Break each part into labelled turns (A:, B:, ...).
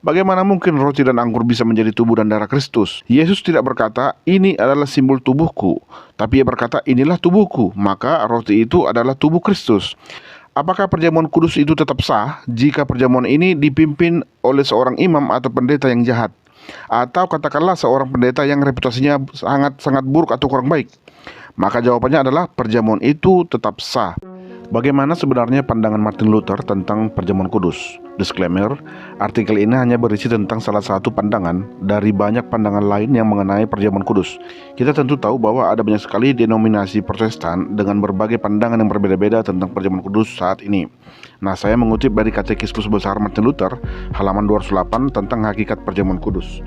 A: Bagaimana mungkin roti dan anggur bisa menjadi tubuh dan darah Kristus? Yesus tidak berkata, ini adalah simbol tubuhku, tapi ia berkata, inilah tubuhku, maka roti itu adalah tubuh Kristus. Apakah perjamuan kudus itu tetap sah jika perjamuan ini dipimpin oleh seorang imam atau pendeta yang jahat? Atau katakanlah seorang pendeta yang reputasinya sangat buruk atau kurang baik? Maka jawabannya adalah perjamuan itu tetap sah. Bagaimana sebenarnya pandangan Martin Luther tentang perjamuan kudus? Disclaimer, artikel ini hanya berisi tentang salah satu pandangan dari banyak pandangan lain yang mengenai perjamuan kudus. Kita tentu tahu bahwa ada banyak sekali denominasi Protestan dengan berbagai pandangan yang berbeda-beda tentang perjamuan kudus saat ini. Nah, saya mengutip dari Katekismus Besar Martin Luther, halaman 208 tentang hakikat perjamuan kudus.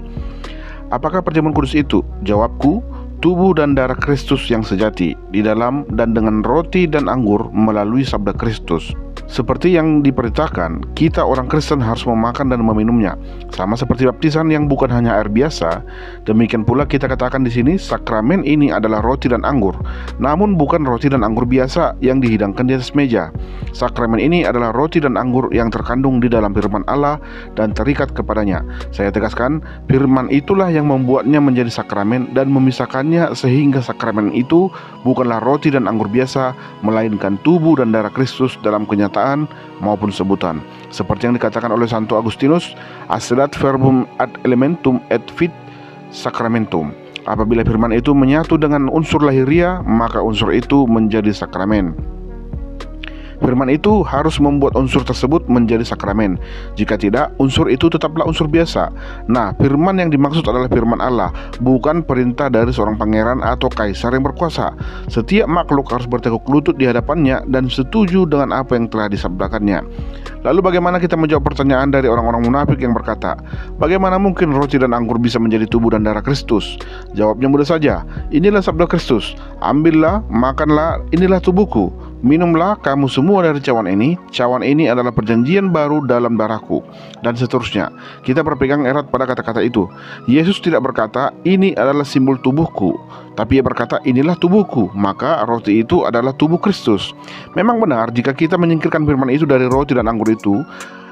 A: Apakah perjamuan kudus itu? Jawabku, tubuh dan darah Kristus yang sejati di dalam dan dengan roti dan anggur melalui sabda Kristus. Seperti yang diperintahkan, kita orang Kristen harus memakan dan meminumnya. Sama seperti baptisan yang bukan hanya air biasa, demikian pula kita katakan di sini sakramen ini adalah roti dan anggur. Namun bukan roti dan anggur biasa yang dihidangkan di atas meja. Sakramen ini adalah roti dan anggur yang terkandung di dalam firman Allah dan terikat kepadanya. Saya tegaskan, firman itulah yang membuatnya menjadi sakramen dan memisahkannya sehingga sakramen itu bukanlah roti dan anggur biasa, melainkan tubuh dan darah Kristus dalam kenyataan maupun sebutan. Seperti yang dikatakan oleh Santo Agustinus, "Asedat verbum ad elementum et fit sacramentum." Apabila firman itu menyatu dengan unsur lahiria, maka unsur itu menjadi sakramen. Firman itu harus membuat unsur tersebut menjadi sakramen. Jika tidak, unsur itu tetaplah unsur biasa. Nah, firman yang dimaksud adalah firman Allah, bukan perintah dari seorang pangeran atau kaisar yang berkuasa. Setiap makhluk harus bertekuk lutut di hadapannya dan setuju dengan apa yang telah disabdakannya. Lalu bagaimana kita menjawab pertanyaan dari orang-orang munafik yang berkata, bagaimana mungkin roti dan anggur bisa menjadi tubuh dan darah Kristus? Jawabnya mudah saja, inilah sabda Kristus, ambillah, makanlah, inilah tubuhku. Minumlah kamu semua dari cawan ini adalah perjanjian baru dalam darahku, dan seterusnya. Kita berpegang erat pada kata-kata itu. Yesus tidak berkata, ini adalah simbol tubuhku, tapi ia berkata, inilah tubuhku, maka roti itu adalah tubuh Kristus. Memang benar, jika kita menyingkirkan firman itu dari roti dan anggur itu,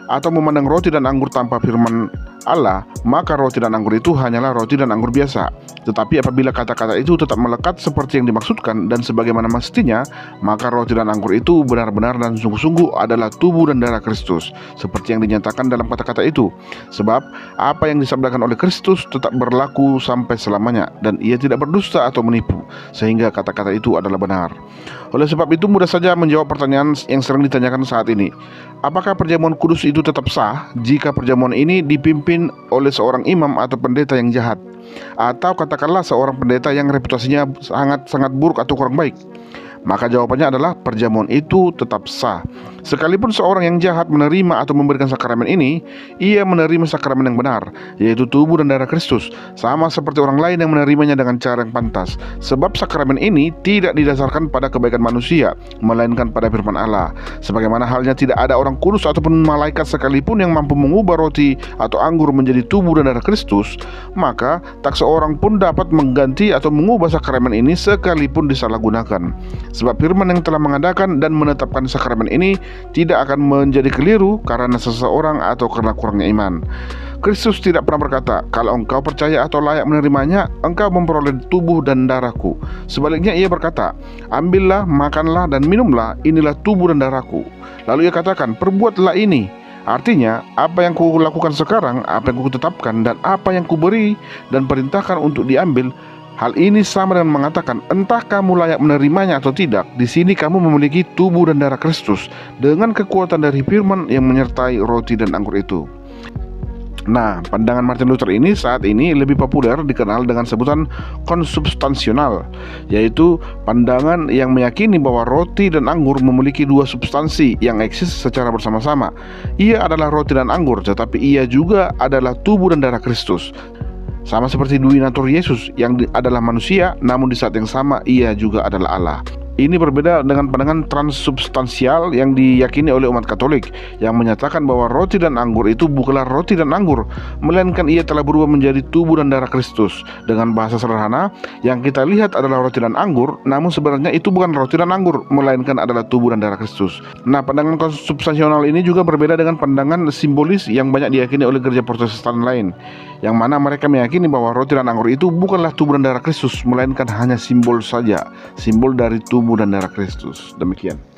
A: atau memandang roti dan anggur tanpa firman Allah, maka roti dan anggur itu hanyalah roti dan anggur biasa. Tetapi apabila kata-kata itu tetap melekat seperti yang dimaksudkan dan sebagaimana mestinya, maka roti dan anggur itu benar-benar dan sungguh-sungguh adalah tubuh dan darah Kristus, seperti yang dinyatakan dalam kata-kata itu. Sebab apa yang disabdakan oleh Kristus tetap berlaku sampai selamanya, dan ia tidak berdusta atau menipu, sehingga kata-kata itu adalah benar. Oleh sebab itu mudah saja menjawab pertanyaan yang sering ditanyakan saat ini. Apakah perjamuan kudus itu tetap sah jika perjamuan ini dipimpin oleh seorang imam atau pendeta yang jahat? Atau katakanlah seorang pendeta yang reputasinya sangat buruk atau kurang baik? Maka jawabannya adalah perjamuan itu tetap sah. Sekalipun seorang yang jahat menerima atau memberikan sakramen ini, ia menerima sakramen yang benar, yaitu tubuh dan darah Kristus, sama seperti orang lain yang menerimanya dengan cara yang pantas. Sebab sakramen ini tidak didasarkan pada kebaikan manusia, melainkan pada firman Allah. Sebagaimana halnya tidak ada orang kudus ataupun malaikat sekalipun yang mampu mengubah roti atau anggur menjadi tubuh dan darah Kristus, maka tak seorang pun dapat mengganti atau mengubah sakramen ini sekalipun disalahgunakan. Sebab firman yang telah mengadakan dan menetapkan sakramen ini tidak akan menjadi keliru karena seseorang atau karena kurangnya iman. Kristus tidak pernah berkata, kalau engkau percaya atau layak menerimanya, engkau memperoleh tubuh dan darahku. Sebaliknya ia berkata, ambillah, makanlah dan minumlah, inilah tubuh dan darahku. Lalu ia katakan, perbuatlah ini. Artinya, apa yang ku lakukan sekarang, apa yang ku tetapkan, dan apa yang ku beri dan perintahkan untuk diambil, hal ini sama dengan mengatakan, entah kamu layak menerimanya atau tidak, di sini kamu memiliki tubuh dan darah Kristus dengan kekuatan dari firman yang menyertai roti dan anggur itu. Nah, pandangan Martin Luther ini saat ini lebih populer dikenal dengan sebutan konsubstansional, yaitu pandangan yang meyakini bahwa roti dan anggur memiliki dua substansi yang eksis secara bersama-sama. Ia adalah roti dan anggur, tetapi ia juga adalah tubuh dan darah Kristus. Sama seperti duinatur Yesus yang adalah manusia, namun di saat yang sama ia juga adalah Allah. Ini berbeda dengan pandangan transubstansial yang diyakini oleh umat Katolik, yang menyatakan bahwa roti dan anggur itu bukanlah roti dan anggur, melainkan ia telah berubah menjadi tubuh dan darah Kristus. Dengan bahasa sederhana, yang kita lihat adalah roti dan anggur, namun sebenarnya itu bukan roti dan anggur, melainkan adalah tubuh dan darah Kristus. Nah, pandangan konsubstansial ini juga berbeda dengan pandangan simbolis yang banyak diyakini oleh gereja Protestan lain, yang mana mereka meyakini bahwa roti dan anggur itu bukanlah tubuh dan darah Kristus, melainkan hanya simbol saja, simbol dari tubuh dan darah Kristus. Demikian.